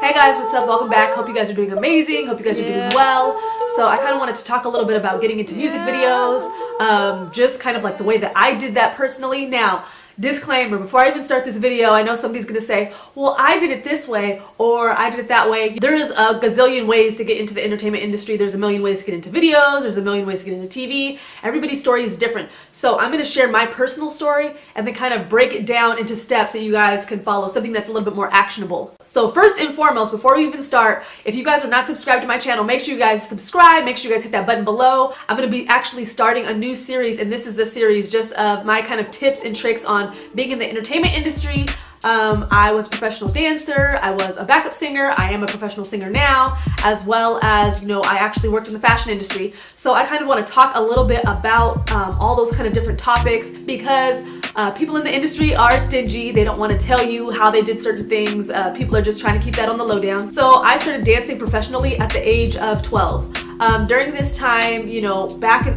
Hey guys, what's up? Welcome back. Hope you guys are doing amazing. Hope you guys are doing well. So I kind of wanted to talk a little bit about getting into music videos, just kind of like the way that I did that personally. Now, disclaimer, before I even start this video, I know somebody's going to say, well, I did it this way or I did it that way. There's a gazillion ways to get into the entertainment industry. There's a million ways to get into videos. There's a million ways to get into TV. Everybody's story is different. So I'm going to share my personal story and then kind of break it down into steps that you guys can follow, something that's a little bit more actionable. So first and foremost, before we even start, if you guys are not subscribed to my channel, make sure you guys subscribe. Make sure you guys hit that button below. I'm going to be actually starting a new series, and this is the series just of my kind of tips and tricks on being in the entertainment industry. I was a professional dancer, I was a backup singer, I am a professional singer now, as well as, you know, I actually worked in the fashion industry. So I kind of want to talk a little bit about all those kind of different topics because people in the industry are stingy. They don't want to tell you how they did certain things. People are just trying to keep that on the lowdown. So I started dancing professionally at the age of 12. During this time, you know,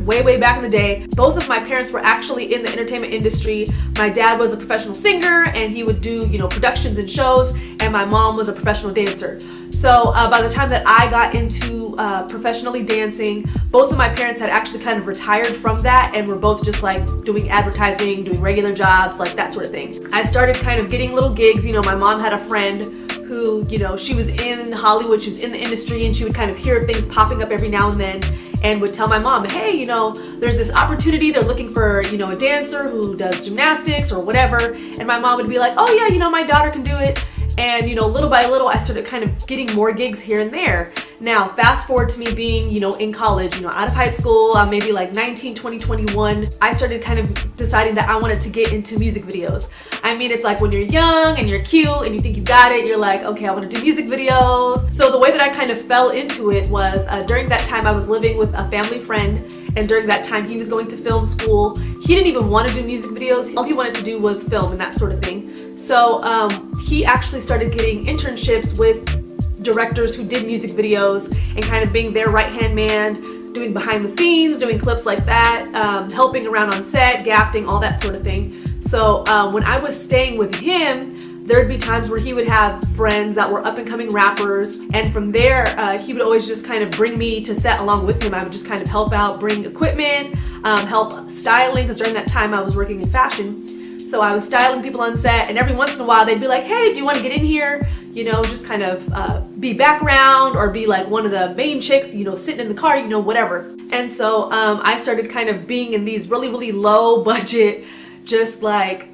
way back in the day, both of my parents were actually in the entertainment industry. My dad was a professional singer and he would do, you know, productions and shows, and my mom was a professional dancer. So by the time that I got into professionally dancing, both of my parents had actually kind of retired from that and were both just like doing advertising, doing regular jobs, like that sort of thing. I started kind of getting little gigs. You know, my mom had a friend who, you know, she was in Hollywood, she was in the industry, and she would kind of hear things popping up every now and then and would tell my mom, hey, you know, there's this opportunity, they're looking for, you know, a dancer who does gymnastics or whatever. And my mom would be like, oh yeah, you know, my daughter can do it. And, you know, little by little, I started kind of getting more gigs here and there. Now, fast forward to me being, you know, in college, you know, out of high school, maybe like 19, 20, 21, I started kind of deciding that I wanted to get into music videos. I mean, it's like when you're young and you're cute and you think you got it, you're like, okay, I want to do music videos. So the way that I kind of fell into it was during that time I was living with a family friend, and during that time he was going to film school. He didn't even want to do music videos. All he wanted to do was film and that sort of thing. So he actually started getting internships with directors who did music videos and kind of being their right-hand man, doing behind the scenes, doing clips like that, helping around on set, gaffing, all that sort of thing. So when I was staying with him, there'd be times where he would have friends that were up-and-coming rappers, and from there he would always just kind of bring me to set along with him. I would just kind of help out, bring equipment, help styling, because during that time I was working in fashion. So I was styling people on set, and every once in a while they'd be like, hey, do you want to get in here? You know, just kind of be background or be like one of the main chicks, you know, sitting in the car, you know, whatever. And so I started kind of being in these really low budget, just like,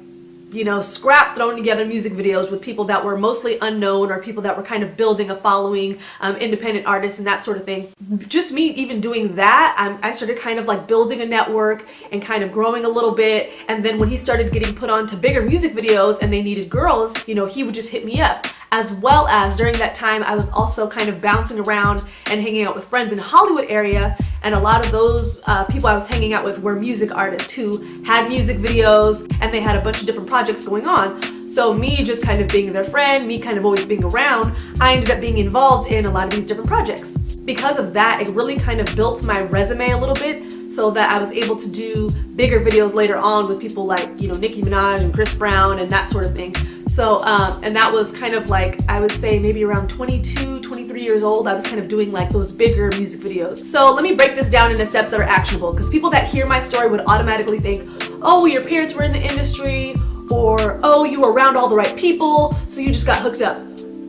you know, scrap thrown together music videos with people that were mostly unknown or people that were kind of building a following, independent artists and that sort of thing. Just me even doing that, I started kind of like building a network and kind of growing a little bit. And then when he started getting put on to bigger music videos and they needed girls, you know, he would just hit me up. As well as during that time, I was also kind of bouncing around and hanging out with friends in the Hollywood area. And a lot of those people I was hanging out with were music artists who had music videos and they had a bunch of different projects going on. So me just kind of being their friend, me kind of always being around, I ended up being involved in a lot of these different projects. Because of that, it really kind of built my resume a little bit so that I was able to do bigger videos later on with people like, you know, Nicki Minaj and Chris Brown and that sort of thing. So, and that was kind of like, I would say maybe around 22, 23 years old, I was kind of doing like those bigger music videos. So let me break this down into steps that are actionable, because people that hear my story would automatically think, oh, your parents were in the industry, or, oh, you were around all the right people, so you just got hooked up.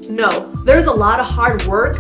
No, there's a lot of hard work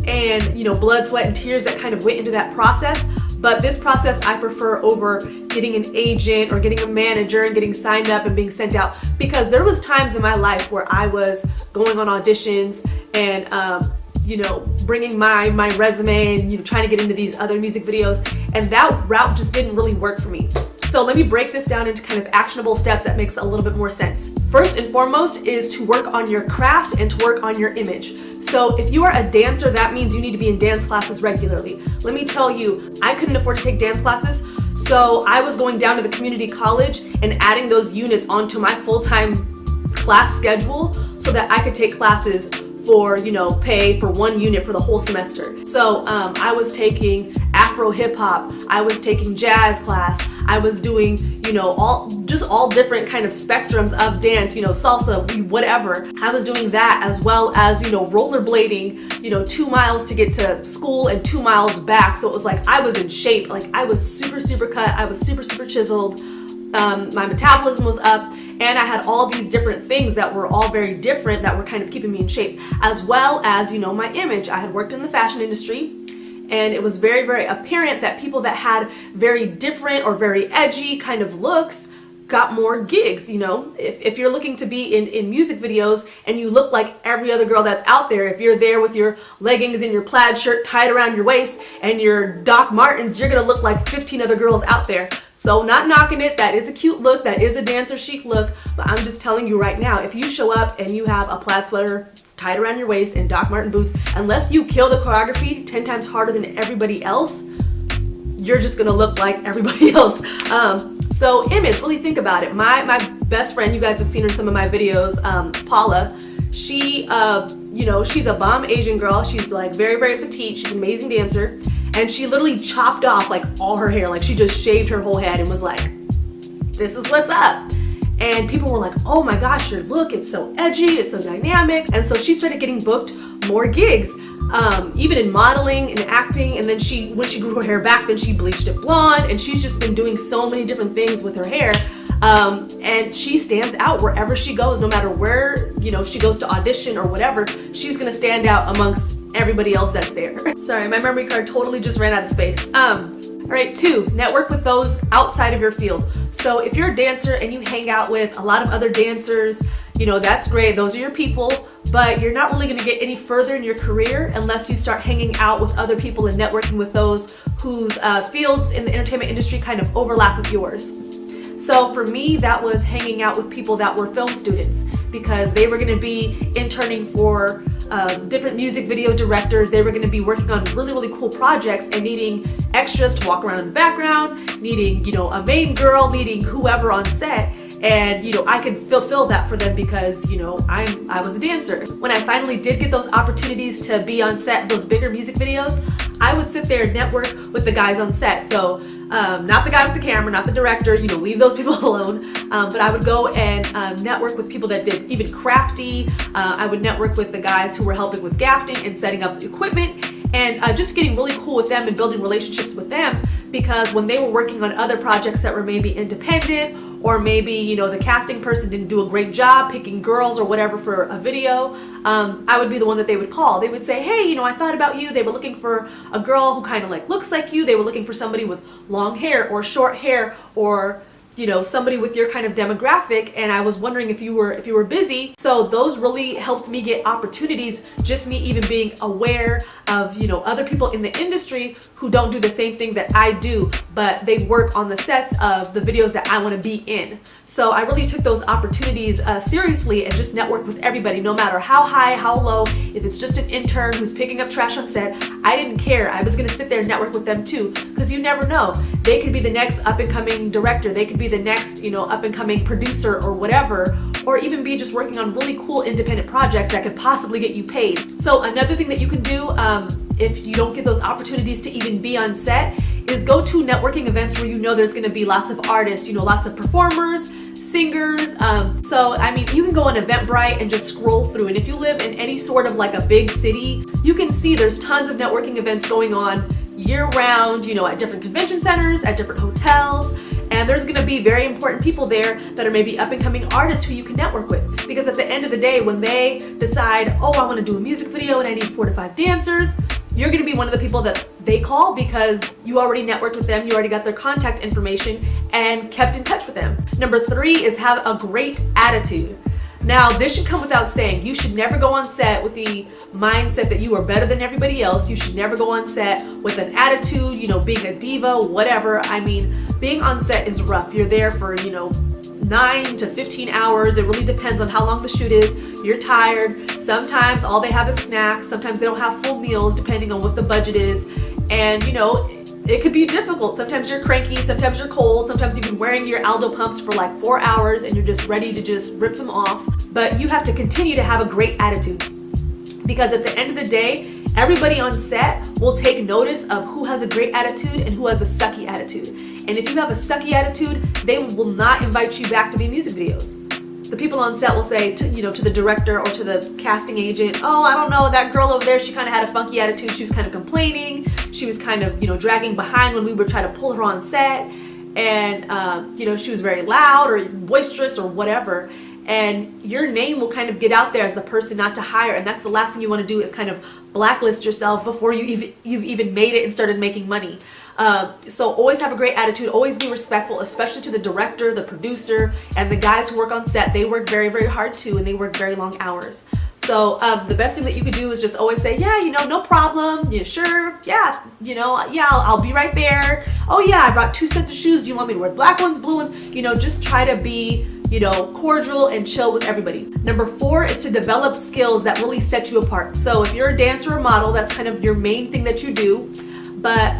and, you know, blood, sweat, and tears that kind of went into that process. But this process I prefer over getting an agent or getting a manager and getting signed up and being sent out, because there was times in my life where I was going on auditions and you know, bringing my resume and, you know, trying to get into these other music videos, and that route just didn't really work for me. So let me break this down into kind of actionable steps that makes a little bit more sense. First and foremost is to work on your craft and to work on your image. So if you are a dancer, that means you need to be in dance classes regularly. Let me tell you, I couldn't afford to take dance classes, so I was going down to the community college and adding those units onto my full-time class schedule so that I could take classes for, you know, pay for 1 unit for the whole semester. So I was taking Afro hip hop, I was taking jazz class, I was doing, you know, all different kind of spectrums of dance, you know, salsa, whatever. I was doing that, as well as, you know, rollerblading, you know, 2 miles to get to school and 2 miles back. So it was like I was in shape, like I was super cut, I was super chiseled. My metabolism was up, and I had all these different things that were all very different that were kind of keeping me in shape, as well as, you know, my image. I had worked in the fashion industry, and it was very apparent that people that had very different or very edgy kind of looks got more gigs. You know, if you're looking to be in music videos and you look like every other girl that's out there, if you're there with your leggings and your plaid shirt tied around your waist and your Doc Martens, you're gonna look like 15 other girls out there. So not knocking it, that is a cute look, that is a dancer chic look, but I'm just telling you right now, if you show up and you have a plaid sweater tied around your waist and Doc Marten boots, unless you kill the choreography 10 times harder than everybody else, you're just gonna look like everybody else. So image, really think about it. My best friend, you guys have seen her in some of my videos, Paula, she, you know, she's a bomb Asian girl. She's like very petite. She's an amazing dancer. And she literally chopped off like all her hair. Like she just shaved her whole head and was like, this is what's up. And people were like, oh my gosh, your look, it's so edgy, it's so dynamic. And so she started getting booked more gigs, even in modeling and acting. And then when she grew her hair back, then she bleached it blonde, and she's just been doing so many different things with her hair. And she stands out wherever she goes, no matter where, you know, she goes to audition or whatever, she's gonna stand out amongst everybody else that's there. Sorry, my memory card totally just ran out of space. All right, 2, network with those outside of your field. So if you're a dancer and you hang out with a lot of other dancers, you know, that's great, those are your people, but you're not really gonna get any further in your career unless you start hanging out with other people and networking with those whose fields in the entertainment industry kind of overlap with yours. So for me, that was hanging out with people that were film students, because they were gonna be interning for different music video directors. They were going to be working on really cool projects and needing extras to walk around in the background, needing, you know, a main girl, needing whoever on set. And, you know, I could fulfill that for them because, you know, I was a dancer. When I finally did get those opportunities to be on set, those bigger music videos, I would sit there and network with the guys on set. So not the guy with the camera, not the director, you know, leave those people alone. But I would go and network with people that did even crafty. I would network with the guys who were helping with gaffing and setting up the equipment, and just getting really cool with them and building relationships with them, because when they were working on other projects that were maybe independent, or maybe, you know, the casting person didn't do a great job picking girls or whatever for a video, I would be the one that they would call. They would say, hey, you know, I thought about you. They were looking for a girl who kind of like looks like you. They were looking for somebody with long hair or short hair, or, you know, somebody with your kind of demographic, and I was wondering if you were busy. So those really helped me get opportunities, just me even being aware of, you know, other people in the industry who don't do the same thing that I do, but they work on the sets of the videos that I want to be in. So I really took those opportunities seriously and just networked with everybody, no matter how high, how low. If it's just an intern who's picking up trash on set, I didn't care. I was gonna sit there and network with them too, because you never know. They could be the next up and coming director. They could be the next, you know, up and coming producer or whatever, or even be just working on really cool independent projects that could possibly get you paid. So another thing that you can do if you don't get those opportunities to even be on set is go to networking events where you know there's gonna be lots of artists, you know, lots of performers, singers. So I mean, you can go on Eventbrite and just scroll through, and if you live in any sort of like a big city, you can see there's tons of networking events going on year round, you know, at different convention centers, at different hotels. And there's gonna be very important people there that are maybe up and coming artists who you can network with. Because at the end of the day, when they decide, oh, I wanna do a music video and I need 4 to 5 dancers, you're gonna be one of the people that they call because you already networked with them, you already got their contact information and kept in touch with them. Number 3 is have a great attitude. Now, this should come without saying. You should never go on set with the mindset that you are better than everybody else. You should never go on set with an attitude, you know, being a diva, whatever. I mean, being on set is rough. You're there for, you know, 9 to 15 hours. It really depends on how long the shoot is. You're tired. Sometimes all they have is snacks. Sometimes they don't have full meals, depending on what the budget is. And, you know, it could be difficult. Sometimes you're cranky, sometimes you're cold, sometimes you've been wearing your Aldo pumps for like 4 hours and you're just ready to just rip them off. But you have to continue to have a great attitude. Because at the end of the day, everybody on set will take notice of who has a great attitude and who has a sucky attitude. And if you have a sucky attitude, they will not invite you back to be in music videos. The people on set will say to the director or to the casting agent, oh, I don't know, that girl over there, she kind of had a funky attitude. She was kind of complaining. She was kind of, dragging behind when we were trying to pull her on set. And, she was very loud or boisterous or whatever. And your name will kind of get out there as the person not to hire. And that's the last thing you want to do, is kind of blacklist yourself before you've even made it and started making money. So always have a great attitude, always be respectful, especially to the director, the producer, and the guys who work on set. They work very, very hard too, and they work very long hours. So the best thing that you could do is just always say, yeah, no problem. Yeah, sure. Yeah, yeah, I'll be right there. Oh yeah, I brought 2 sets of shoes. Do you want me to wear black ones, blue ones? Just try to be, cordial and chill with everybody. Number 4 is to develop skills that really set you apart. So if you're a dancer or model, that's kind of your main thing that you do. But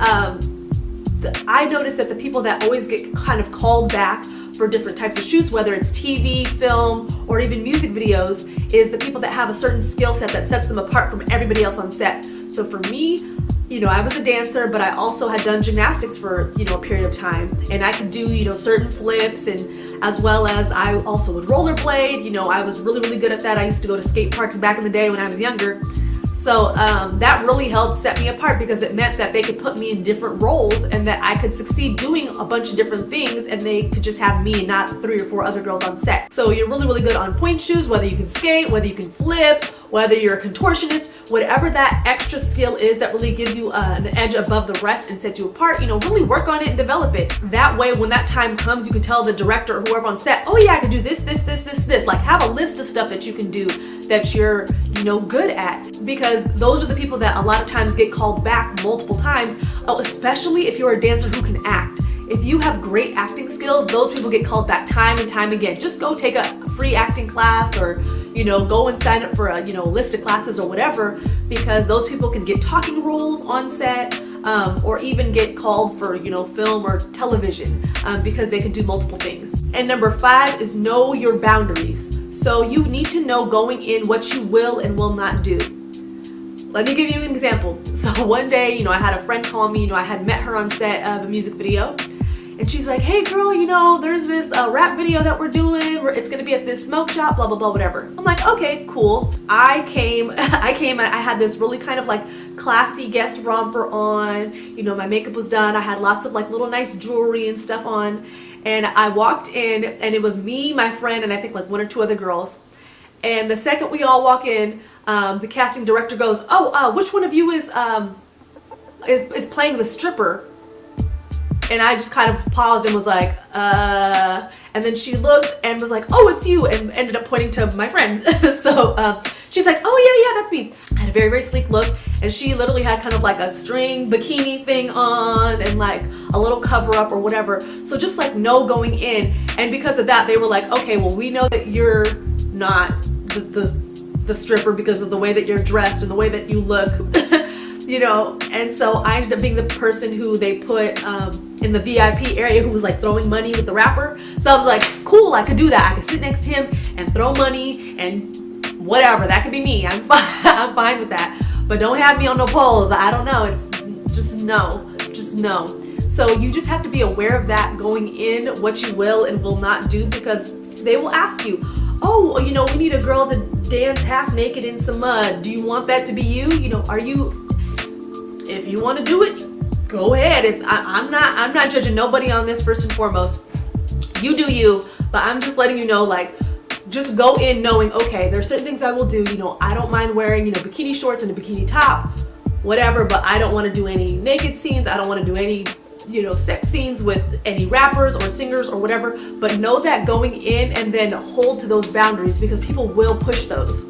I noticed that the people that always get kind of called back for different types of shoots, whether it's TV, film, or even music videos, is the people that have a certain skill set that sets them apart from everybody else on set. So for me, I was a dancer, but I also had done gymnastics for, a period of time, and I could do, certain flips, and as well as I also would rollerblade. I was really, really good at that. I used to go to skate parks back in the day when I was younger. So that really helped set me apart, because it meant that they could put me in different roles and that I could succeed doing a bunch of different things, and they could just have me and not 3 or 4 other girls on set. So you're really, really good on point shoes, whether you can skate, whether you can flip, whether you're a contortionist, whatever that extra skill is that really gives you an edge above the rest and sets you apart, really work on it and develop it. That way, when that time comes, you can tell the director or whoever on set, oh yeah, I can do this, this, this, this, this. Like, have a list of stuff that you can do that you're, good at, because those are the people that a lot of times get called back multiple times. Oh, especially if you're a dancer who can act. If you have great acting skills, those people get called back time and time again. Just go take a free acting class, or go and sign up for a list of classes or whatever, because those people can get talking roles on set, or even get called for film or television, because they can do multiple things. And number 5 is know your boundaries. So you need to know going in what you will and will not do. Let me give you an example. So one day, I had a friend call me. I had met her on set of a music video. And she's like, hey girl, there's this rap video that we're doing. It's gonna be at this smoke shop, blah, blah, blah, whatever. I'm like, okay, cool. I came and I had this really kind of like classy guest romper on. My makeup was done. I had lots of like little nice jewelry and stuff on. And I walked in, and it was me, my friend, and I think like 1 or 2 other girls. And the second we all walk in, the casting director goes, oh, which one of you is playing the stripper? And I just kind of paused and was like, and then she looked and was like, oh, it's you, and ended up pointing to my friend. So she's like, oh yeah, that's me. I had a very, very sleek look, and she literally had kind of like a string bikini thing on and like a little cover up or whatever. So just like no going in. And because of that, they were like, okay, well, we know that you're not the stripper because of the way that you're dressed and the way that you look. And so I ended up being the person who they put in the VIP area, who was like throwing money with the rapper. So I was like, cool, I could do that. I could sit next to him and throw money and whatever. That could be me. I'm fine. I'm fine with that. But don't have me on no poles. I don't know. It's just no. So you just have to be aware of that going in, what you will and will not do, because they will ask you, oh, we need a girl to dance half naked in some mud. Do you want that to be you? If you want to do it, go ahead. I'm not judging nobody on this. First and foremost, you do you, but I'm just letting you know, like, just go in knowing, okay, there are certain things I will do. I don't mind wearing, bikini shorts and a bikini top, whatever, but I don't want to do any naked scenes. I don't want to do any, sex scenes with any rappers or singers or whatever. But know that going in, and then hold to those boundaries, because people will push those.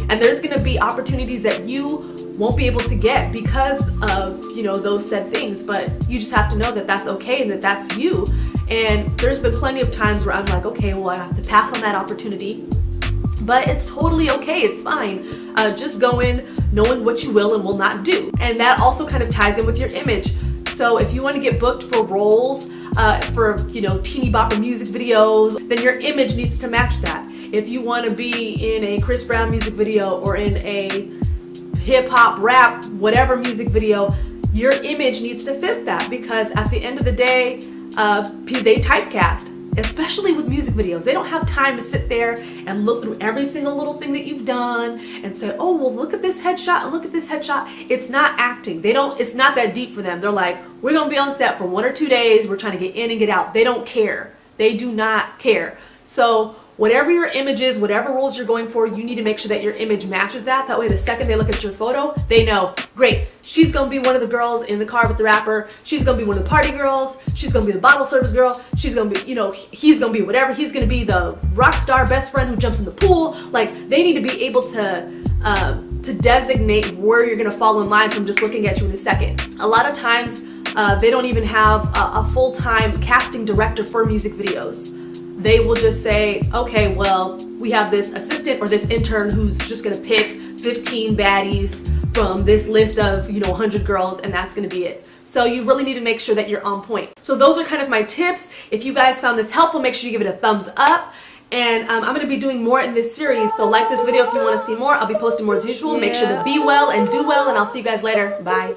And there's going to be opportunities that you won't be able to get because of, those said things. But you just have to know that that's okay and that that's you. And there's been plenty of times where I'm like, okay, well, I have to pass on that opportunity. But it's totally okay. It's fine. Just go in knowing what you will and will not do. And that also kind of ties in with your image. So if you want to get booked for roles, for teeny bopper music videos, then your image needs to match that. If you want to be in a Chris Brown music video or in a hip hop, rap, whatever music video, your image needs to fit that, because at the end of the day, they typecast. Especially with music videos, they don't have time to sit there and look through every single little thing that you've done and say, oh, well, look at this headshot and look at this headshot. It's not acting. It's not that deep for them. They're like, we're going to be on set for 1 or 2 days. We're trying to get in and get out. They don't care. They do not care. So whatever your image is, whatever roles you're going for, you need to make sure that your image matches that. That way, the second they look at your photo, they know, great, she's gonna be one of the girls in the car with the rapper. She's gonna be one of the party girls. She's gonna be the bottle service girl. She's gonna be, he's gonna be whatever. He's gonna be the rock star best friend who jumps in the pool. Like, they need to be able to designate where you're gonna fall in line from just looking at you in a second. A lot of times, they don't even have a full-time casting director for music videos. They will just say, okay, well, we have this assistant or this intern who's just gonna pick 15 baddies from this list of 100 girls, and that's gonna be it. So you really need to make sure that you're on point. So those are kind of my tips. If you guys found this helpful, make sure you give it a thumbs up. And I'm gonna be doing more in this series. So like this video if you wanna see more. I'll be posting more as usual. Make sure to be well and do well, and I'll see you guys later. Bye.